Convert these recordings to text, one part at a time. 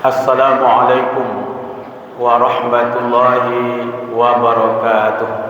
Assalamualaikum warahmatullahi wabarakatuh.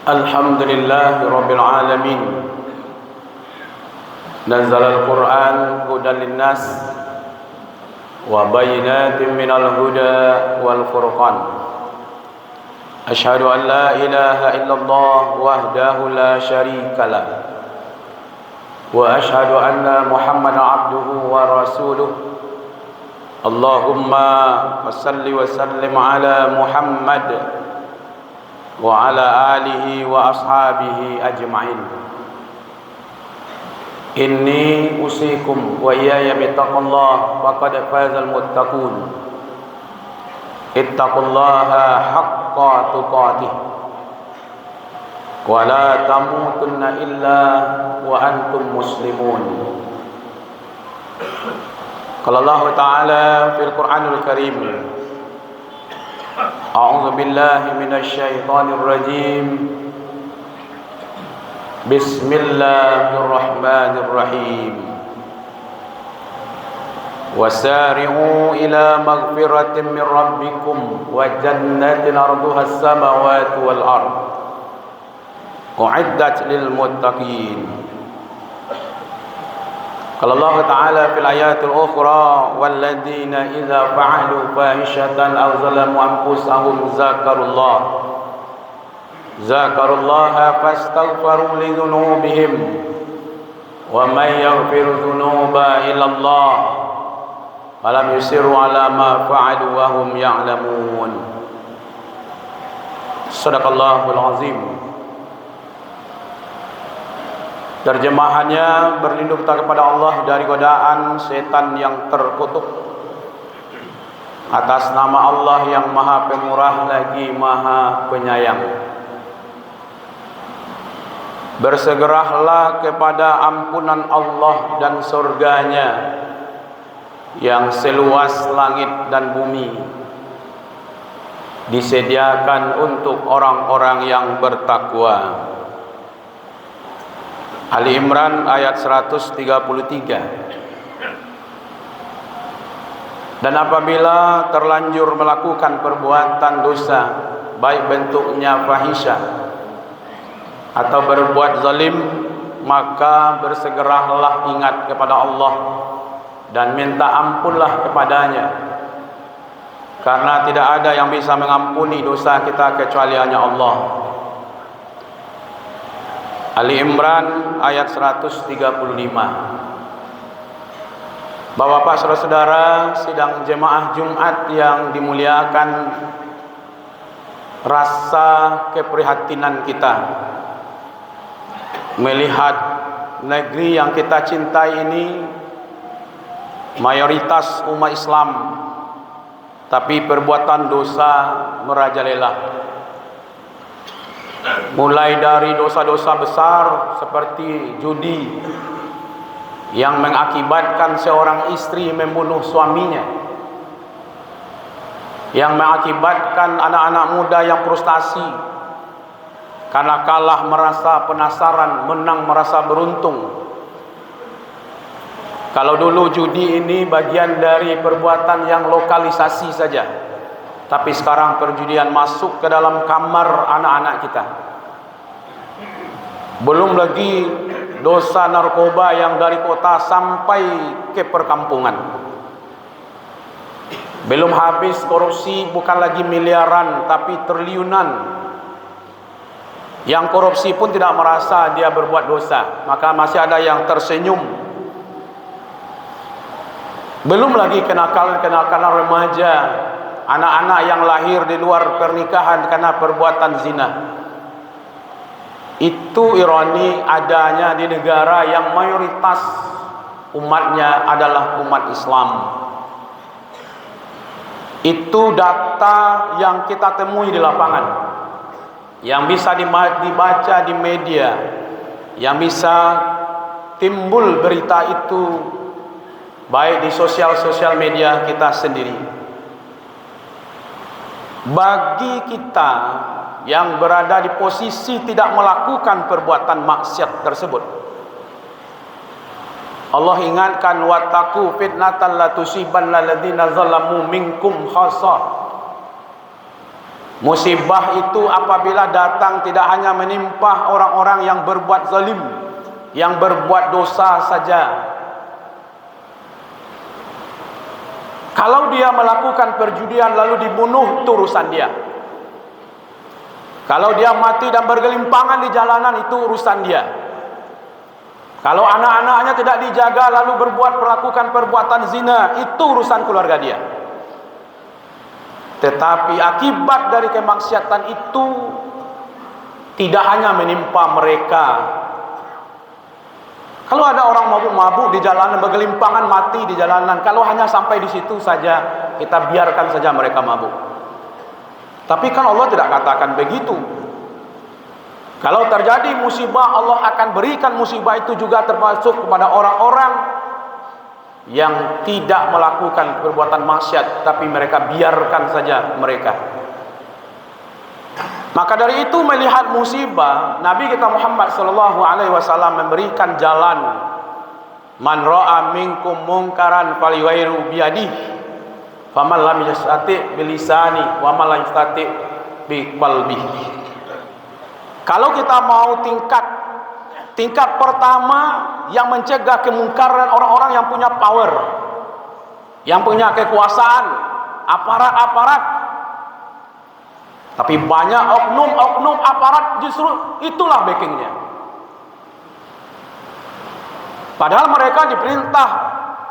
Alhamdulillahi Rabbil Alamin. Nazzala al-Qur'an hudan linnas wa bayinatin minal huda wal furqan. Asyhadu an la ilaha illallah wahdahu la syarika lah. Wa asyhadu anna Muhammadan abduhu wa rasuluh. Allahumma salli wa sallim ala Muhammad wa ala alihi wa ashabihi ajma'in. Inni usikum wa iyaya bittaqullah faqad fazal muttaqun. Ittaqullaha haqqa tuqatih wa la tamutunna illa wa antum muslimun. Qala Allah Ta'ala fil Qur'anil Karim, A'udzu billahi minasy syaithanir rajim. Bismillahirrahmanirrahim. Wasari'u ila maghfiratin min rabbikum wa jannatin 'arduha as-samawati wal ard u'iddat lil muttaqin. Qala Allah Ta'ala fil ayatil ukhra walladzina idza fa'alu fahishatan aw zalamu anfusahum zakarullaha fastaghfaru li dhunubihim wa may yaghfiru dhunuba illa Allah walam yusiru ala ma fa'alu wa hum ya'lamun. Shadaqallahul azim. Terjemahannya, berlindung kita kepada Allah dari godaan setan yang terkutuk atas nama Allah yang Maha Pemurah lagi Maha Penyayang. Bersegeralah kepada ampunan Allah dan surganya yang seluas langit dan bumi, disediakan untuk orang-orang yang bertakwa. Ali Imran ayat 133. Dan apabila terlanjur melakukan perbuatan dosa, baik bentuknya fahisyah atau berbuat zalim, maka bersegeralah ingat kepada Allah dan minta ampunlah kepadanya, karena tidak ada yang bisa mengampuni dosa kita kecuali hanya Allah. Ali Imran ayat 135. Bapak-bapak, saudara-saudara, sidang jemaah Jumat yang dimuliakan, rasa keprihatinan kita melihat negeri yang kita cintai ini mayoritas umat Islam, tapi perbuatan dosa merajalela. Mulai dari dosa-dosa besar seperti judi yang mengakibatkan seorang istri membunuh suaminya, yang mengakibatkan anak-anak muda yang frustasi karena kalah merasa penasaran, menang merasa beruntung. Kalau dulu judi ini bagian dari perbuatan yang lokalisasi saja, tapi sekarang perjudian masuk ke dalam kamar anak-anak kita. Belum lagi dosa narkoba yang dari kota sampai ke perkampungan. Belum habis korupsi, bukan lagi miliaran tapi triliunan. Yang korupsi pun tidak merasa dia berbuat dosa, maka masih ada yang tersenyum. Belum lagi kenakalan-kenakalan remaja, anak-anak yang lahir di luar pernikahan karena perbuatan zina. Itu ironi adanya di negara yang mayoritas umatnya adalah umat Islam. Itu data yang kita temui di lapangan, yang bisa dibaca di media, yang bisa timbul berita itu baik di sosial media kita sendiri. Bagi kita yang berada di posisi tidak melakukan perbuatan maksiat tersebut, Allah ingatkan, wattaqu fitnatan la tusibanna alladziina zalamu minkum khassah. Musibah itu apabila datang tidak hanya menimpa orang-orang yang berbuat zalim, yang berbuat dosa saja. Kalau dia melakukan perjudian lalu dibunuh, itu urusan dia. Kalau dia mati dan bergelimpangan di jalanan, itu urusan dia. Kalau anak-anaknya tidak dijaga lalu melakukan perbuatan zina, itu urusan keluarga dia. Tetapi akibat dari kemaksiatan itu tidak hanya menimpa mereka, Kalau ada orang mabuk-mabuk di jalanan, bergelimpangan mati di jalanan, kalau hanya sampai di situ saja, kita biarkan saja mereka mabuk. Tapi kan Allah tidak katakan begitu. Kalau terjadi musibah, Allah akan berikan musibah itu juga termasuk kepada orang-orang yang tidak melakukan perbuatan maksiat, tapi mereka biarkan saja mereka. Maka dari itu, melihat musibah, Nabi kita Muhammad sallallahu alaihi wasallam memberikan jalan. Man ra'a minkum munkaran falyughayyirhu biyadihi, faman lam yastati' bilisani, wa man lam yastati' biqalbihi. Kalau kita mau tingkat pertama yang mencegah kemungkaran, orang-orang yang punya power, yang punya kekuasaan, aparat-aparat. Tapi banyak oknum-oknum aparat justru itulah backingnya. Padahal mereka diperintah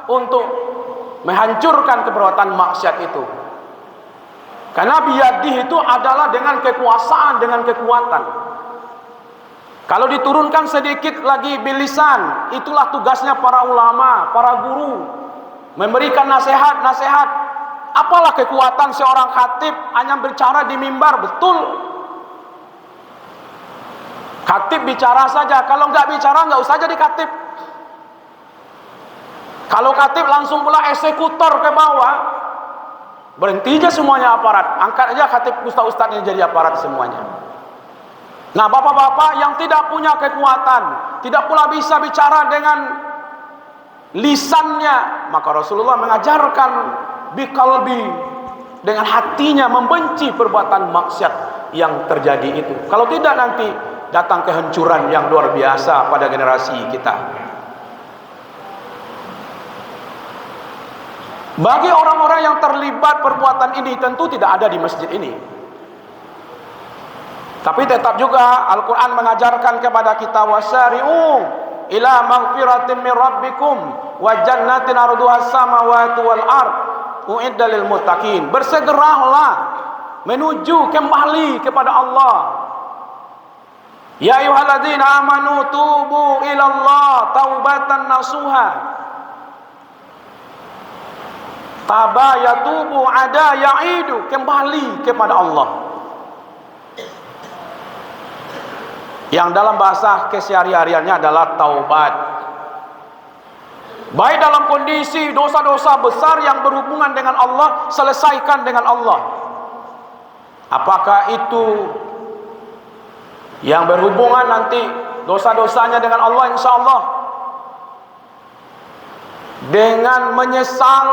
untuk menghancurkan perbuatan maksiat itu. Karena biyadih itu adalah dengan kekuasaan, dengan kekuatan. Kalau diturunkan sedikit lagi bilisan, itulah tugasnya para ulama, para guru, memberikan nasihat-nasihat. Apalah kekuatan seorang khatib hanya bicara di mimbar, betul. Khatib bicara saja, kalau nggak bicara nggak usah jadi khatib. Kalau khatib langsung pula eksekutor ke bawah, berhenti aja semuanya aparat, angkat aja khatib ustaz-ustaznya jadi aparat semuanya. Nah, bapak-bapak yang tidak punya kekuatan, tidak pula bisa bicara dengan lisannya, maka Rasulullah mengajarkan biqalbi, dengan hatinya membenci perbuatan maksiat yang terjadi itu. Kalau tidak, nanti datang kehancuran yang luar biasa pada generasi kita. Bagi orang-orang yang terlibat perbuatan ini, tentu tidak ada di masjid ini. Tapi tetap juga Al-Quran mengajarkan kepada kita, wasari'u ila maghfiratin min rabbikum wa jannatin arduha samawati wal ard u'idda lil muttaqin. Bersegeralah menuju kembali kepada Allah. Ya ayyuhalladzina amanu tubu ila Allah taubatan nasuha. Taba yatubu ada ya'idu, kembali kepada Allah. Yang dalam bahasa kesehari-hariannya adalah taubat. Baik dalam kondisi dosa-dosa besar yang berhubungan dengan Allah, selesaikan dengan Allah. Apakah itu yang berhubungan nanti dosa-dosanya dengan Allah, insya Allah dengan menyesal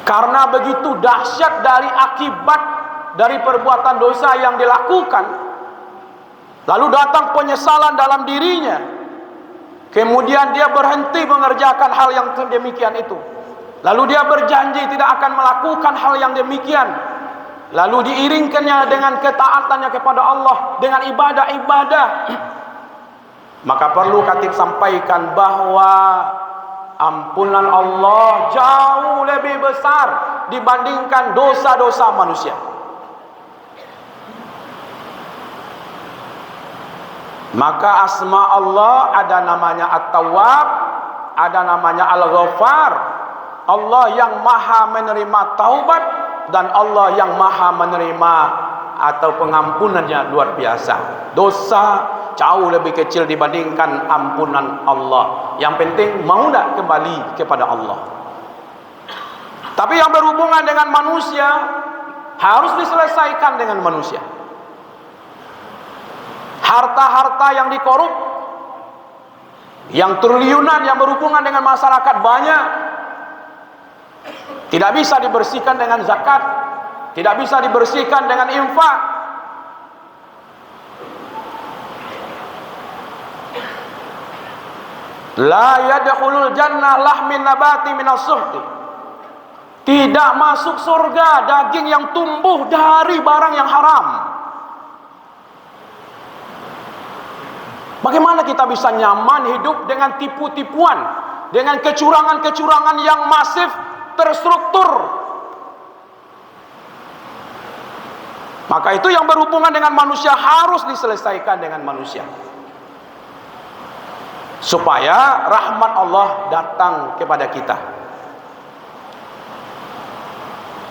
karena begitu dahsyat dari akibat dari perbuatan dosa yang dilakukan, lalu datang penyesalan dalam dirinya, kemudian dia berhenti mengerjakan hal yang demikian itu, lalu dia berjanji tidak akan melakukan hal yang demikian, lalu diiringkannya dengan ketaatannya kepada Allah, dengan ibadah-ibadah, maka perlu khatib sampaikan bahwa ampunan Allah jauh lebih besar dibandingkan dosa-dosa manusia. Maka asma Allah ada namanya At-Tawwab, ada namanya Al-Ghaffar. Allah yang maha menerima taubat dan Allah yang maha menerima atau pengampunannya luar biasa. Dosa jauh lebih kecil dibandingkan ampunan Allah. Yang penting mau tak kembali kepada Allah. Tapi yang berhubungan dengan manusia harus diselesaikan dengan manusia. Harta-harta yang dikorup, yang triliunan yang berhubungan dengan masyarakat banyak, tidak bisa dibersihkan dengan zakat, tidak bisa dibersihkan dengan infak. La yadkhulul jannah lahmin nabati minas suhti. Tidak masuk surga daging yang tumbuh dari barang yang haram. Bagaimana kita bisa nyaman hidup dengan tipu-tipuan, dengan kecurangan-kecurangan yang masif, terstruktur? Maka itu yang berhubungan dengan manusia harus diselesaikan dengan manusia. supaya rahmat Allah datang kepada kita.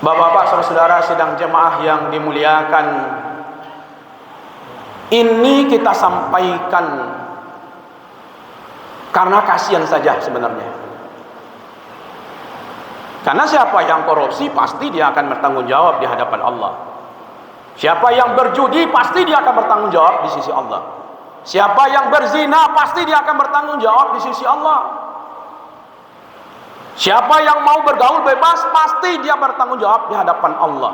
Bapak-bapak, saudara-saudara sidang jemaah yang dimuliakan, ini kita sampaikan karena kasihan saja sebenarnya. Karena siapa yang korupsi pasti dia akan bertanggung jawab di hadapan Allah. Siapa yang berjudi pasti dia akan bertanggung jawab di sisi Allah. Siapa yang berzina pasti dia akan bertanggung jawab di sisi Allah. Siapa yang mau bergaul bebas pasti dia bertanggung jawab di hadapan Allah.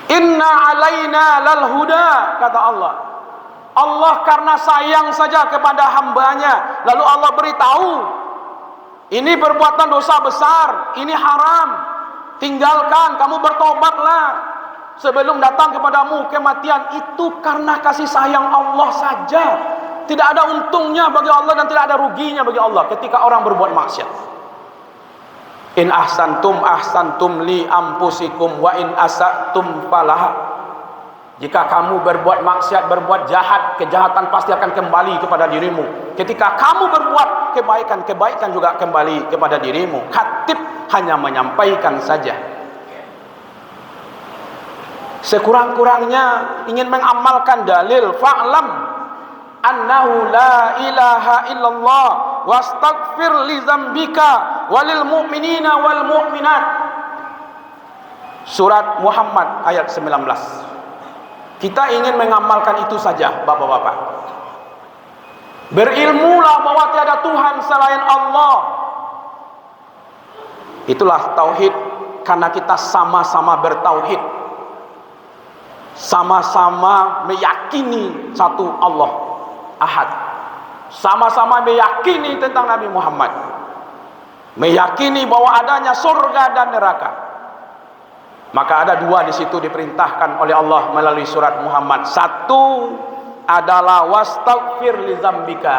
Inna alaina lal huda, kata Allah. Allah karena sayang saja kepada hambanya, lalu Allah beritahu, ini perbuatan dosa besar, ini haram, tinggalkan, kamu bertobatlah sebelum datang kepadamu kematian. Itu karena kasih sayang Allah saja. Tidak ada untungnya bagi Allah dan tidak ada ruginya bagi Allah ketika orang berbuat maksiat. In ahsantum li anfusikum wa in asatum falaha. Jika kamu berbuat maksiat, berbuat jahat, kejahatan pasti akan kembali kepada dirimu. Ketika kamu berbuat kebaikan, kebaikan juga kembali kepada dirimu. Khatib hanya menyampaikan saja. Sekurang-kurangnya ingin mengamalkan dalil, fa'lam annahu la ilaha illallah wastaghfir li dzambika walil mu'minina wal mu'minat. Surat Muhammad ayat 19. Kita ingin mengamalkan itu saja, bapak-bapak. Berilmulah bahwa tiada Tuhan selain Allah. Itulah tauhid, karena kita sama-sama bertauhid, sama-sama meyakini satu Allah Ahad, sama-sama meyakini tentang Nabi Muhammad, meyakini bahwa adanya surga dan neraka. Maka ada dua di situ diperintahkan oleh Allah melalui surat Muhammad. Satu adalah wastaghfir li dzambika,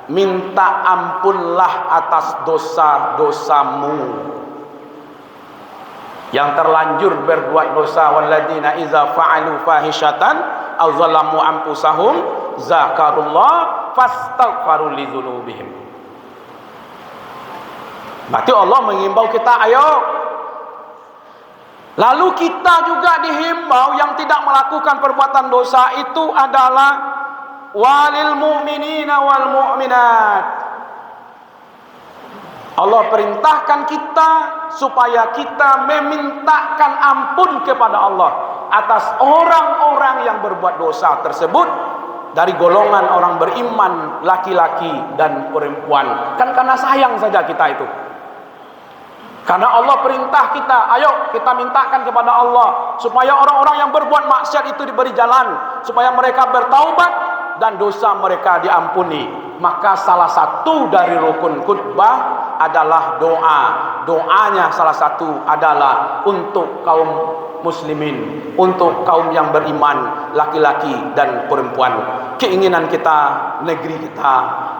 minta ampunlah atas dosa-dosamu. Yang terlanjur berbuat dosa, walladzina iza fa'alu fahishatan aw zalamu anfusahum zakarullah fastaghfaru li dzunubihim. Berarti Allah mengimbau kita, ayo. Lalu kita juga dihimbau yang tidak melakukan perbuatan dosa itu adalah walil mu'minina wal mu'minat. Allah perintahkan kita supaya kita memintakan ampun kepada Allah atas orang-orang yang berbuat dosa tersebut dari golongan orang beriman, laki-laki dan perempuan. Kan karena sayang saja kita itu. Karena Allah perintah kita, ayo kita mintakan kepada Allah supaya orang-orang yang berbuat maksiat itu diberi jalan, supaya mereka bertaubat dan dosa mereka diampuni. Maka salah satu dari rukun khutbah adalah doa. Doanya salah satu adalah untuk kaum muslimin, untuk kaum yang beriman, laki-laki dan perempuan. Keinginan kita, negeri kita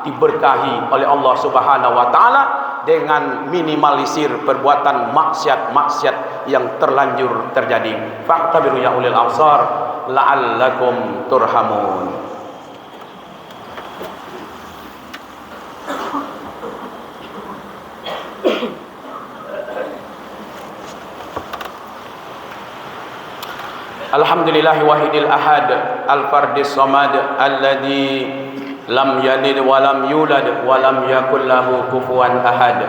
diberkahi oleh Allah Subhanahu wa taala dengan minimalisir perbuatan maksiat-maksiat yang terlanjur terjadi. Fa'tabiru ya ulil absar la'allakum turhamun. Alhamdulillahi wahidil ahad al-fardis samad alladhi lam yalid wa lam yulad wa lam yakul lahu kufuwan ahad.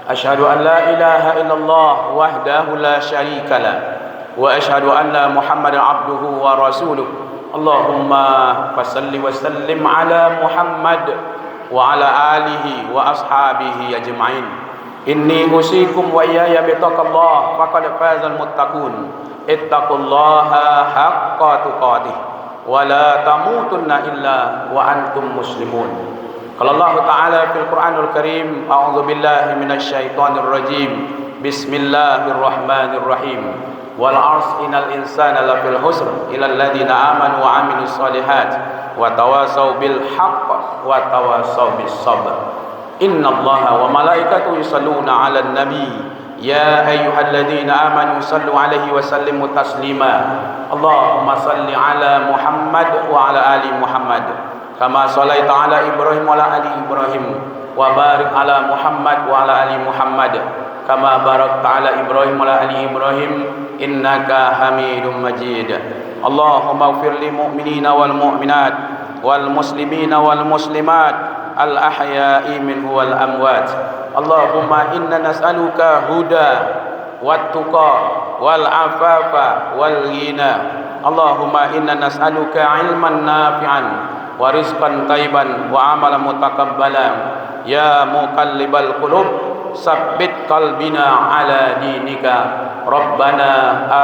Asyhadu an la ilaha illallah wahdahu la syarika lah wa asyhadu anna Muhammadan abduhu wa rasuluh. Allahumma fassalli wa sallim ala Muhammad wa ala alihi wa ashabihi ajma'in. Inni usikum wa iyaya bitaqallah faqad fazal muttaqun. Ittaqullaha haqqa tuqatih wa la tamutunna illa wa antum muslimun. Qala Allah Ta'ala fil Qur'anil Karim, a'udzu billahi minasy syaithanir rajim. Bismillahirrahmanirrahim. Wal 'asri innal insana lafil khusr illa alladziina aamanu wa 'amilus shalihat wa tawassaw bil haqq wa tawassaw bis sabr. Innallaha wa malaikatahu yusholluna 'alan nabi يا أيها الذين آمنوا صلوا عليه وسلموا تسليما اللهم صل على محمد وعلى آل محمد كما صليت على إبراهيم وعلى آل إبراهيم وبارك على محمد وعلى آل محمد كما باركت على إبراهيم وعلى آل إبراهيم إنك حميد مجيد اللهم اغفر للمؤمنين والمؤمنات والمسلمين والمسلمات الأحياء منه والأموات اللهم إنا نسألك هدى والتقى والعفاف والغنى اللهم إنا نسألك علما نافعا ورزقا طيبا وعملا متقبلا يا مقلب القلوب ثبت قلبنا على دينك ربنا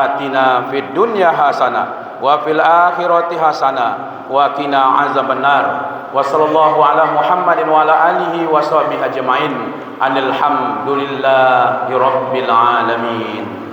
آتنا في الدنيا حسنة وفي الآخرة حسنة وقنا عذاب النار وصلى الله على محمد وعلى آله وصحبه أجمعين الحمد لله رب العالمين.